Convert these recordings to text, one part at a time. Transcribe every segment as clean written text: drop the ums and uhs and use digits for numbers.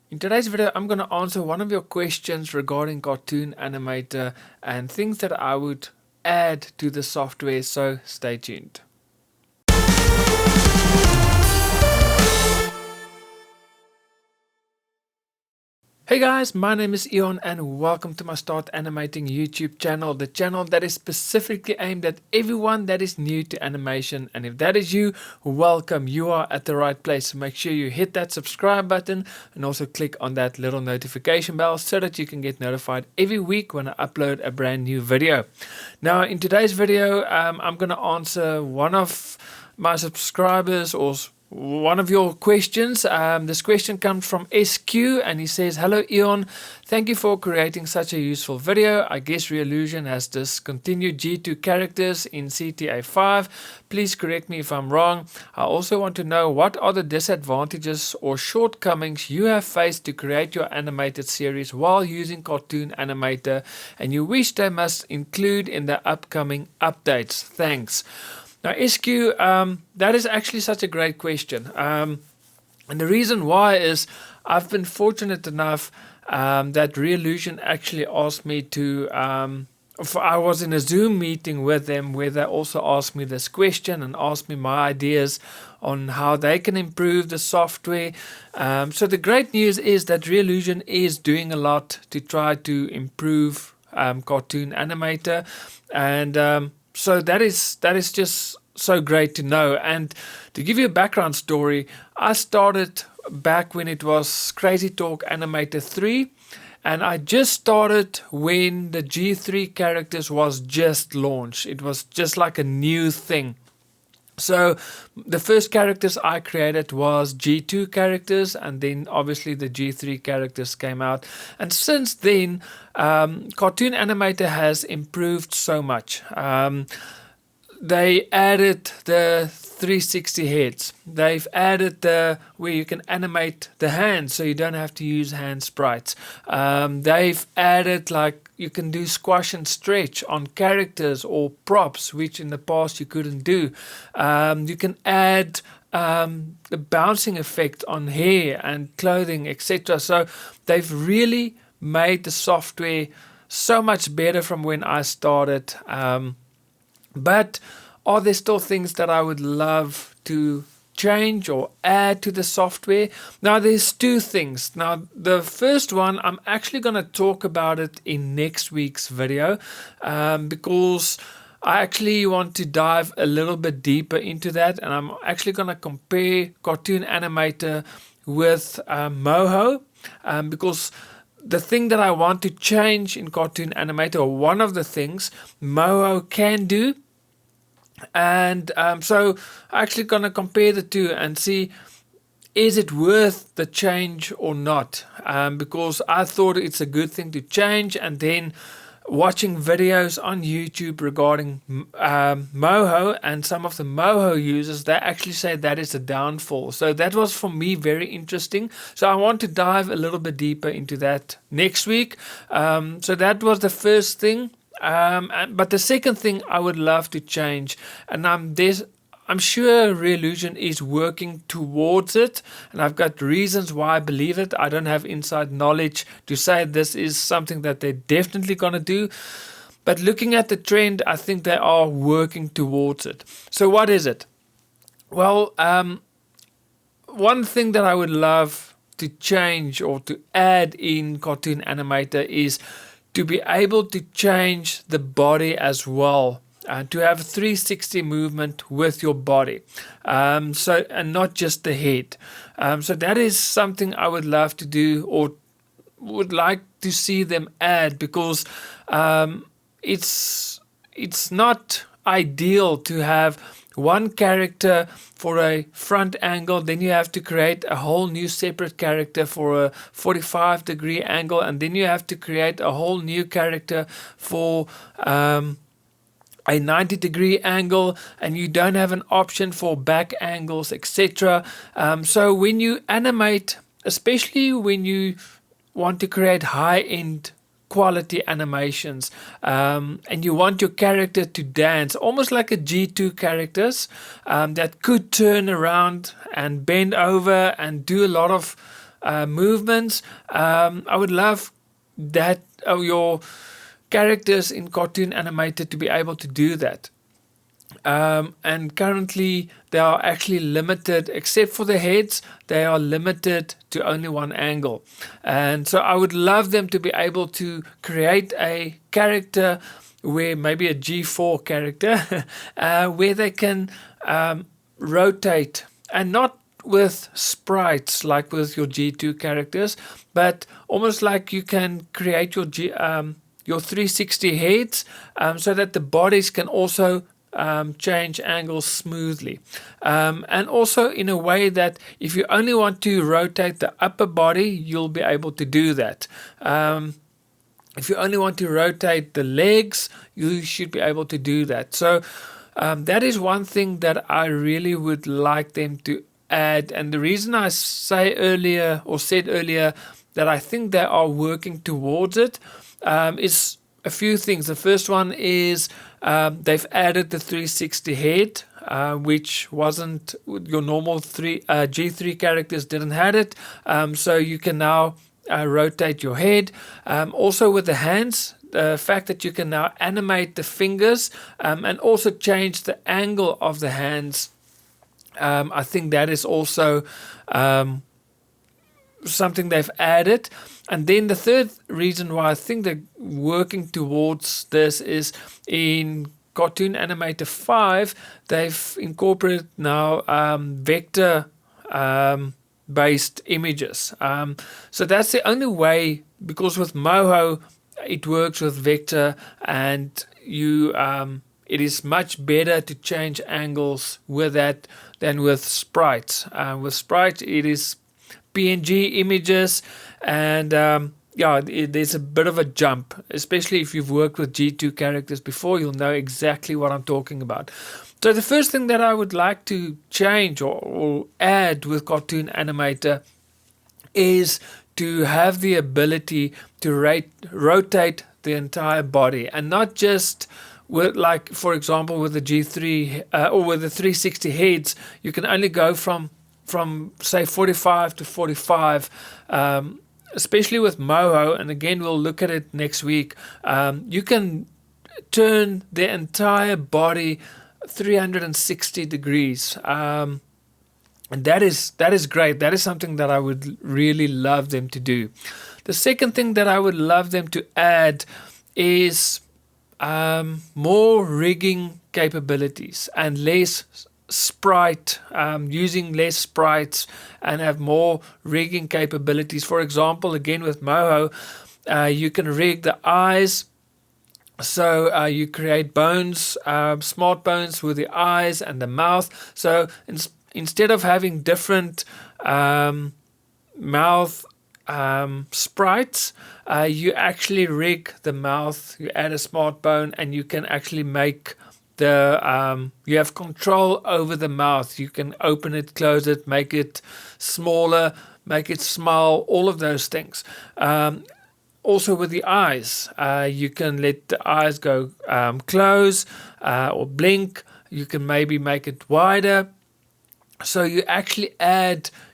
In today's video, I'm going to answer one of your questions regarding Cartoon Animator and things that I would add to the software, so stay tuned. Hey guys, my name is Eon and welcome to my Start Animating YouTube channel, the channel that is specifically aimed at everyone that is new to animation. And if that is you, welcome, you are at the right place. So make sure you hit that subscribe button and also click on that little notification bell so that you can get notified every week when I upload a brand new video. Now in today's video, I'm going to answer one of my subscribers or one of your questions. This question comes from SQ and he says, "Hello Eon, thank you for creating such a useful video. I guess Reillusion has discontinued G2 characters in CTA 5. Please correct me if I'm wrong. I also want to know what are the disadvantages or shortcomings you have faced to create your animated series while using Cartoon Animator and you wish they must include in the upcoming updates. Thanks." Now, SQ, that is actually such a great question. And the reason why is I've been fortunate enough that Reillusion actually asked me to, I was in a Zoom meeting with them where they also asked me this question and asked me my ideas on how they can improve the software. So the great news is that Reillusion is doing a lot to try to improve Cartoon Animator. And so that is just so great to know. And to give you a background story, I started back when it was Crazy Talk Animator 3, and I just started when the G3 characters was just launched. It was just like a new thing. So the first characters I created was G2 characters, and then obviously the G3 characters came out. And since then, Cartoon Animator has improved so much. They added the 360 heads. They've added the where you can animate the hands, so you don't have to use hand sprites. They've added like you can do squash and stretch on characters or props, which in the past you couldn't do. You can add the bouncing effect on hair and clothing, etc. So they've really made the software so much better from when I started. But are there still things that I would love to change or add to the software? Now, there's two things. Now, the first one, I'm actually going to talk about it in next week's video because I actually want to dive a little bit deeper into that. And I'm actually going to compare Cartoon Animator with Moho because the thing that I want to change in Cartoon Animator, or one of the things Moho can do. And so I'm actually going to compare the two and see, is it worth the change or not? Because I thought it's a good thing to change, and then watching videos on YouTube regarding Moho and some of the Moho users, they actually say that is a downfall. So that was for me very interesting. So I want to dive a little bit deeper into that next week. So that was the first thing. But the second thing I would love to change, and I'm sure Reillusion is working towards it, and I've got reasons why I believe it. I don't have inside knowledge to say this is something that they're definitely going to do, but looking at the trend, I think they are working towards it. So what is it? Well, one thing that I would love to change or to add in Cartoon Animator is to be able to change the body as well, to have 360 movement with your body, and not just the head. So that is something I would love to do, or would like to see them add, because it's not ideal to have one character for a front angle, then you have to create a whole new separate character for a 45-degree angle, and then you have to create a whole new character for a 90-degree angle, and you don't have an option for back angles, etc. So when you animate, especially when you want to create high-end quality animations, and you want your character to dance almost like a G2 characters that could turn around and bend over and do a lot of movements. I would love that your characters in Cartoon Animator to be able to do that. And currently they are actually limited, except for the heads, they are limited to only one angle. And so I would love them to be able to create a character where maybe a G4 character, where they can rotate, and not with sprites like with your G2 characters, but almost like you can create your 360 heads, so that the bodies can also change angles smoothly, and also in a way that if you only want to rotate the upper body, you'll be able to do that. If you only want to rotate the legs, you should be able to do that. So that is one thing that I really would like them to add. And the reason I said earlier that I think they are working towards it is a few things. The first one is they've added the 360 head, which wasn't your normal G3 characters didn't have it. So you can now rotate your head. Also with the hands, the fact that you can now animate the fingers, and also change the angle of the hands. I think that is also something they've added. And then the third reason why I think they're working towards this is in Cartoon Animator 5, they've incorporated now vector based images. So that's the only way, because with Moho it works with vector, and it is much better to change angles with that than with sprites. With sprites it is PNG images, and there's a bit of a jump, especially if you've worked with G2 characters before. You'll know exactly what I'm talking about. So the first thing that I would like to change or add with Cartoon Animator is to have the ability to rotate the entire body, and not just with, like for example with the G3 or with the 360 heads, you can only go from say 45 to 45, especially with Moho, and again we'll look at it next week. You can turn the entire body 360 degrees, and that is great. That is something that I would really love them to do. The second thing that I would love them to add is more rigging capabilities and less sprite, using less sprites and have more rigging capabilities. For example, again with Moho, you can rig the eyes. So you create bones, smart bones with the eyes and the mouth. So instead of having different mouth sprites, you actually rig the mouth, you add a smart bone, and you can actually make you have control over the mouth. You can open it, close it, make it smaller, make it smile, all of those things. Also with the eyes, you can let the eyes go close or blink. You can maybe make it wider. So you actually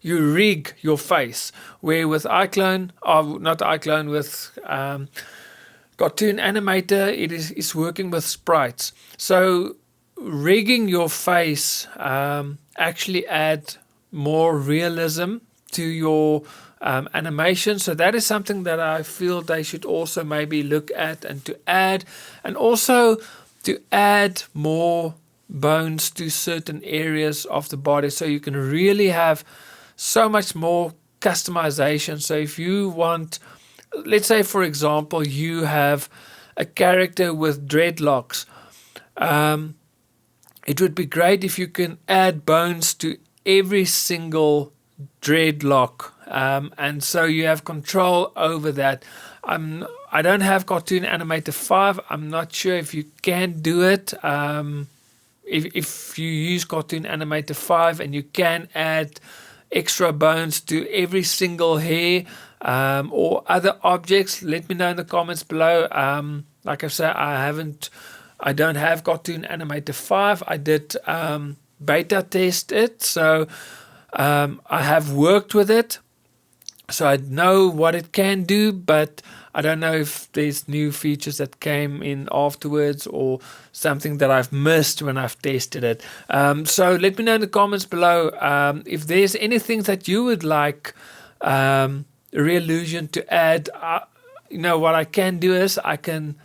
you rig your face. Where with with Cartoon Animator, it is working with sprites. So rigging your face actually add more realism to your animation. So that is something that I feel they should also maybe look at and to add, and also to add more bones to certain areas of the body, so you can really have so much more customization. So if you want, let's say for example, you have a character with dreadlocks, it would be great if you can add bones to every single dreadlock, and so you have control over that. I don't have Cartoon Animator 5. I'm not sure if you can do it. If you use Cartoon Animator 5 and you can add extra bones to every single hair or other objects, let me know in the comments below. Like I said, I don't have Cartoon Animator 5. I did beta test it, so I have worked with it. So I know what it can do, but I don't know if there's new features that came in afterwards or something that I've missed when I've tested it. So let me know in the comments below if there's anything that you would like Reallusion to add. What I can do is I can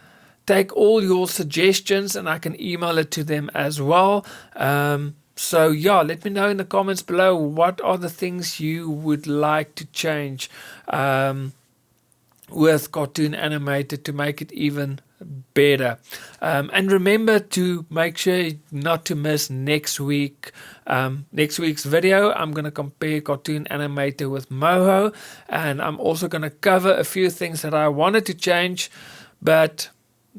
take all your suggestions and I can email it to them as well. So yeah, let me know in the comments below what are the things you would like to change with Cartoon Animator to make it even better. And remember to make sure not to miss next week's video. I'm going to compare Cartoon Animator with Moho, and I'm also going to cover a few things that I wanted to change, but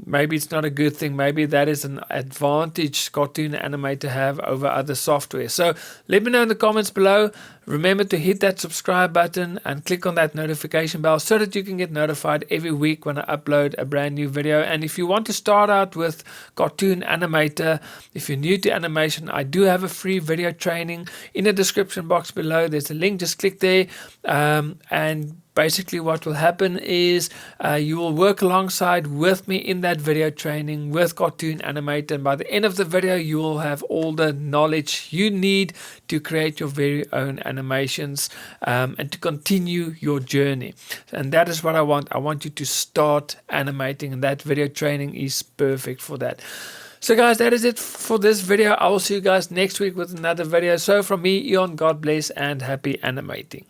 maybe it's not a good thing. Maybe that is an advantage Cartoon Animator have over other software. So let me know in the comments below. Remember to hit that subscribe button and click on that notification bell so that you can get notified every week when I upload a brand new video. And if you want to start out with Cartoon Animator, if you're new to animation, I do have a free video training in the description box below. There's a link, just click there, and basically what will happen is you will work alongside with me in that video training with Cartoon Animator, and by the end of the video you will have all the knowledge you need to create your very own animations and to continue your journey. And that is what I want. I want you to start animating, and that video training is perfect for that. So guys, that is it for this video. I will see you guys next week with another video. So from me, Eon, God bless and happy animating.